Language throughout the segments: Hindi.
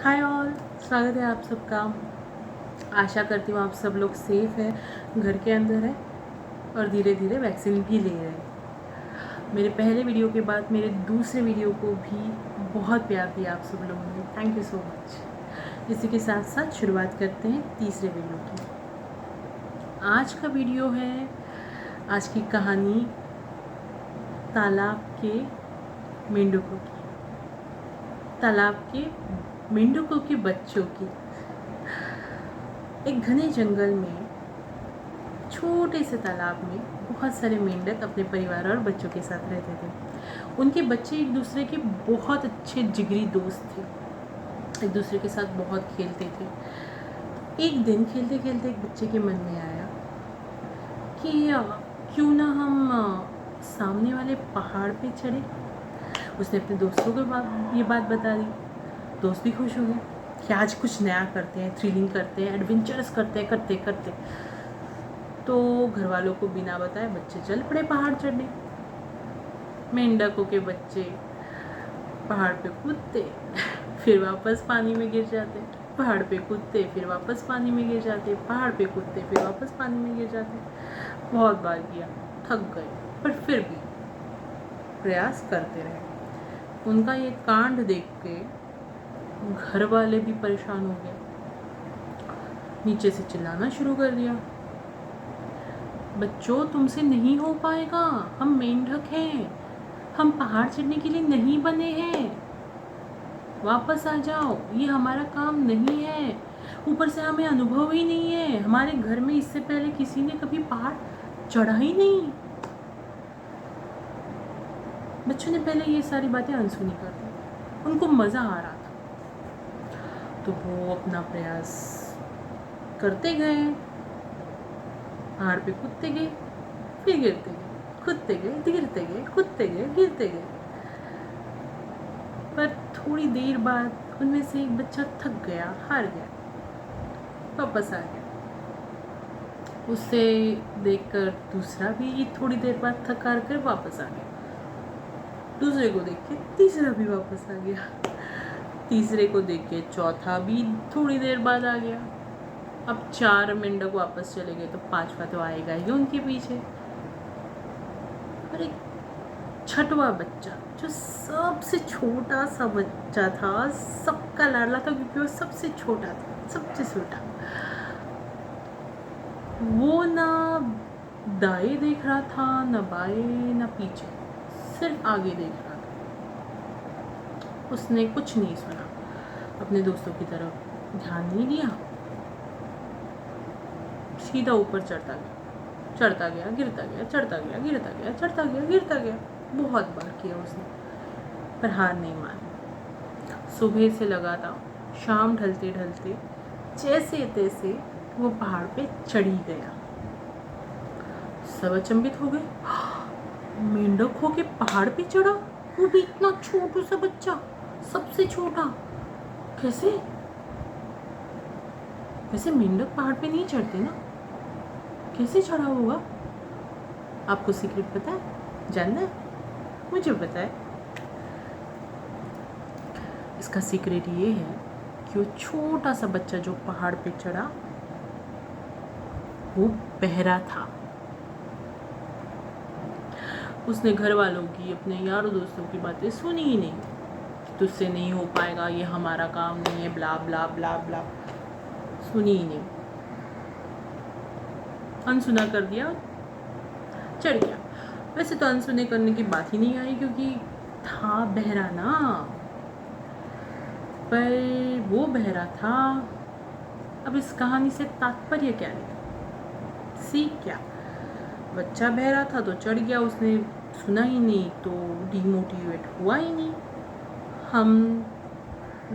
हाय ऑल, स्वागत है आप सबका। आशा करती हूँ आप सब लोग सेफ़ हैं, घर के अंदर है और धीरे धीरे वैक्सीन भी ले रहे हैं। मेरे पहले वीडियो के बाद मेरे दूसरे वीडियो को भी बहुत प्यार दिया आप सब लोगों ने, थैंक यू सो मच। इसी के साथ साथ शुरुआत करते हैं तीसरे वीडियो की। आज का वीडियो है, आज की कहानी तालाब के मेंढकों की, तालाब के मेंढकों के बच्चों की। एक घने जंगल में छोटे से तालाब में बहुत सारे मेंढक अपने परिवार और बच्चों के साथ रहते थे। उनके बच्चे एक दूसरे के बहुत अच्छे जिगरी दोस्त थे, एक दूसरे के साथ बहुत खेलते थे। एक दिन खेलते खेलते एक बच्चे के मन में आया कि क्यों ना हम सामने वाले पहाड़ पे चढ़े। उसने अपने दोस्तों को ये बात बता दी। दोस्त भी खुश हो गए कि आज कुछ नया करते हैं, थ्रिलिंग करते हैं, एडवेंचरस करते हैं। करते करते तो घर वालों को बिना बताए बच्चे चल पड़े पहाड़ चढ़ने। मेंढकों के बच्चे पहाड़ पे कूदते फिर वापस पानी में गिर जाते, पहाड़ पे कूदते फिर वापस पानी में गिर जाते, पहाड़ पे कूदते फिर वापस पानी में गिर जाते। बहुत बार किया, थक गए, पर फिर भी प्रयास करते रहे। उनका ये कांड देख के घर वाले भी परेशान हो गए, नीचे से चिल्लाना शुरू कर दिया, बच्चों तुमसे नहीं हो पाएगा, हम मेंढक हैं, हम पहाड़ चढ़ने के लिए नहीं बने हैं, वापस आ जाओ, ये हमारा काम नहीं है। ऊपर से हमें अनुभव ही नहीं है, हमारे घर में इससे पहले किसी ने कभी पहाड़ चढ़ा ही नहीं। बच्चों ने पहले ये सारी बातें अनसुनी कर दी, उनको मज़ा आ रहा था, तो वो अपना प्रयास करते गए, पहाड़ पे कूदते गए, फिर गिरते गए, कूदते गए, गिरते गए, कूदते गए, गिरते गए। पर थोड़ी देर बाद उनमें से एक बच्चा थक गया, हार गया, वापस आ गया। उसे देखकर दूसरा भी थोड़ी देर बाद थक हार कर वापस आ गया। दूसरे को देख के तीसरा भी वापस आ गया, तीसरे को देख के चौथा भी थोड़ी देर बाद आ गया। अब 4 मेंढक वापस चले गए तो 5वां तो आएगा ही उनके पीछे। और एक छठवां बच्चा जो सबसे छोटा सा बच्चा था, सबका लाडला था क्योंकि वो सबसे छोटा था, सबसे छोटा, वो ना दाएं देख रहा था, ना बाएं, ना पीछे, सिर्फ आगे देख रहा था। उसने कुछ नहीं सुना, अपने दोस्तों की तरफ ध्यान नहीं दिया, सीधा ऊपर चढ़ता गया, चढ़ता गया, गिरता गया, चढ़ता गया, गिरता गया, चढ़ता गया, गिरता गया। बहुत बार किया उसने, पर हार नहीं मानी। सुबह से लगा था, शाम ढलते ढलते जैसे तैसे वो पहाड़ पे चढ़ी गया। सब अचंभित हो गए, मेंढक होके पहाड़ पे चढ़ा, वो भी इतना छोटू सा बच्चा, सबसे छोटा, कैसे? वैसे मेंढक पहाड़ पे नहीं चढ़ते ना, कैसे चढ़ा होगा? आपको सीक्रेट पता है, जानना है? मुझे पता है। इसका सीक्रेट ये है कि वो छोटा सा बच्चा जो पहाड़ पे चढ़ा वो बहरा था। उसने घर वालों की, अपने यारों दोस्तों की बातें सुनी ही नहीं, तुझसे नहीं हो पाएगा, ये हमारा काम नहीं है, ब्ला ब्ला ब्ला ब्ला, सुनी ही नहीं, अनसुना कर दिया, चढ़ गया। वैसे तो अनसुने करने की बात ही नहीं आई क्योंकि था बहरा ना, पर वो बहरा था। अब इस कहानी से तात्पर्य क्या है, सीख क्या? बच्चा बहरा था तो चढ़ गया, उसने सुना ही नहीं तो डिमोटिवेट हुआ ही नहीं। हम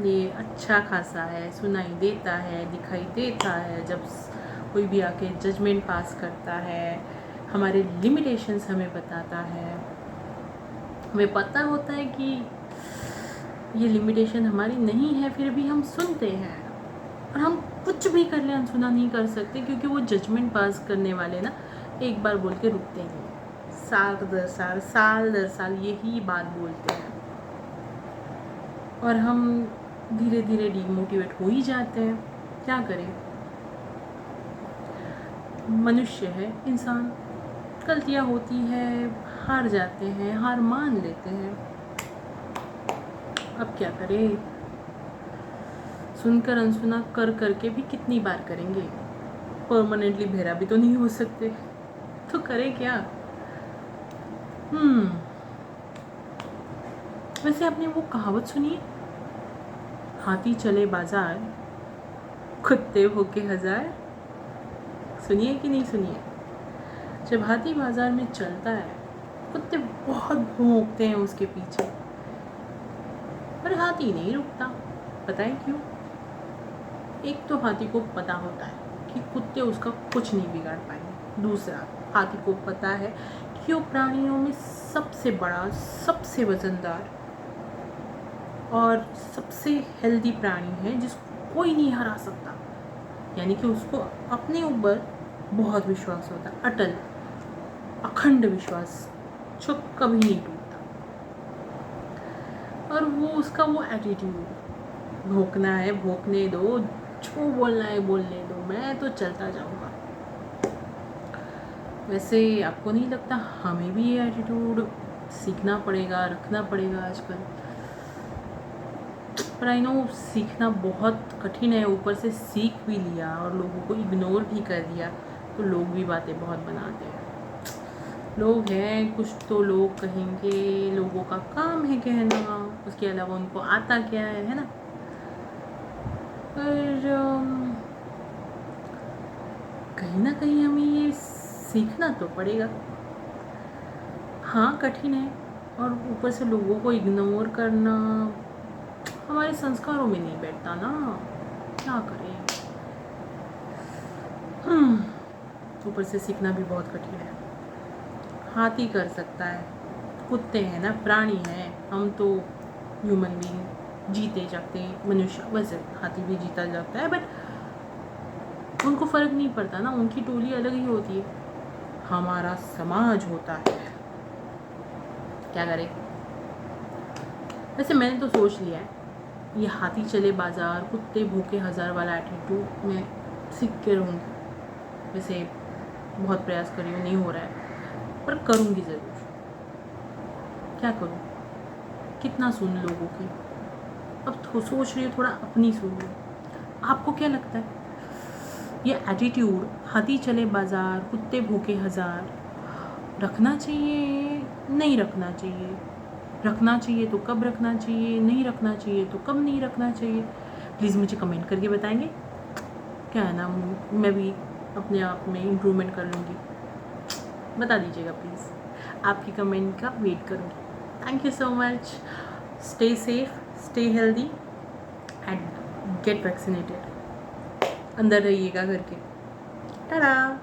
ये अच्छा खासा है, सुनाई देता है, दिखाई देता है, जब कोई भी आके जजमेंट पास करता है, हमारे लिमिटेशंस हमें बताता है, हमें पता होता है कि ये लिमिटेशन हमारी नहीं है, फिर भी हम सुनते हैं। और हम कुछ भी कर लें, अनसुना नहीं कर सकते क्योंकि वो जजमेंट पास करने वाले ना एक बार बोल के रुकते नहीं, साल दर साल, साल दर साल यही बात बोलते हैं। और हम धीरे धीरे डीमोटिवेट हो ही जाते हैं। क्या करें, मनुष्य है, इंसान, गलतियाँ होती है, हार जाते हैं, हार मान लेते हैं। अब क्या करें, सुनकर अनसुना कर करके भी कितनी बार करेंगे। परमानेंटली बहरा भी तो नहीं हो सकते, तो करें क्या। वैसे आपने वो कहावत सुनी है, हाथी चले बाजार कुत्ते भूखे हजार? सुनिए कि नहीं सुनिए। जब हाथी बाजार में चलता है, कुत्ते बहुत भौंकते हैं उसके पीछे, पर हाथी नहीं रुकता। पता है क्यों? एक तो हाथी को पता होता है कि कुत्ते उसका कुछ नहीं बिगाड़ पाएंगे। दूसरा, हाथी को पता है कि वो प्राणियों में सबसे बड़ा, सबसे वजनदार और सबसे हेल्दी प्राणी है, जिसको कोई नहीं हरा सकता। यानी कि उसको अपने ऊपर बहुत विश्वास होता है, अटल अखंड विश्वास, जो कभी नहीं टूटता। और वो उसका वो एटीट्यूड, भोंकना है भोंकने दो, जो बोलना है बोलने दो, मैं तो चलता जाऊंगा। वैसे आपको नहीं लगता हमें भी ये एटीट्यूड सीखना पड़ेगा, रखना पड़ेगा आजकल? पर आई नो सीखना बहुत कठिन है, ऊपर से सीख भी लिया और लोगों को इग्नोर भी कर दिया तो लोग भी बातें बहुत बनाते हैं। लोग हैं कुछ तो लोग कहेंगे लोगों का काम है कहना, उसके अलावा उनको आता क्या है ना। पर कहीं ना कहीं हमें ये सीखना तो पड़ेगा। हाँ कठिन है, और ऊपर से लोगों को इग्नोर करना हमारे संस्कारों में नहीं बैठता ना, क्या करें। ऊपर से सीखना भी बहुत कठिन है। हाथी कर सकता है, कुत्ते हैं ना, प्राणी हैं, हम तो ह्यूमन बीइंग, जीते जागते मनुष्य। वैसे हाथी भी जीता जाता है, बट उनको फ़र्क नहीं पड़ता ना, उनकी टोली अलग ही होती है, हमारा समाज होता है। क्या करें। वैसे मैंने तो सोच लिया है, ये हाथी चले बाजार कुत्ते भूखे हजार वाला एटीट्यूड मैं सीख के रहूँगी। वैसे बहुत प्रयास कर रही हूँ, नहीं हो रहा है, पर करूँगी ज़रूर। क्या करूँ, कितना सुन लोगों की। अब सोच रही हूँ थोड़ा अपनी सुन लूँ। आपको क्या लगता है, ये एटीट्यूड हाथी चले बाजार कुत्ते भूखे हजार रखना चाहिए, नहीं रखना चाहिए? रखना चाहिए तो कब रखना चाहिए, नहीं रखना चाहिए तो कब नहीं रखना चाहिए? प्लीज़ मुझे कमेंट करके बताएंगे। क्या है ना, मैं भी अपने आप में इम्प्रूवमेंट कर लूँगी। बता दीजिएगा प्लीज़, आपकी कमेंट का वेट करूँगी। Thank you so much. Stay safe, stay healthy and get vaccinated. अंदर रहिएगा घर के। टाटा।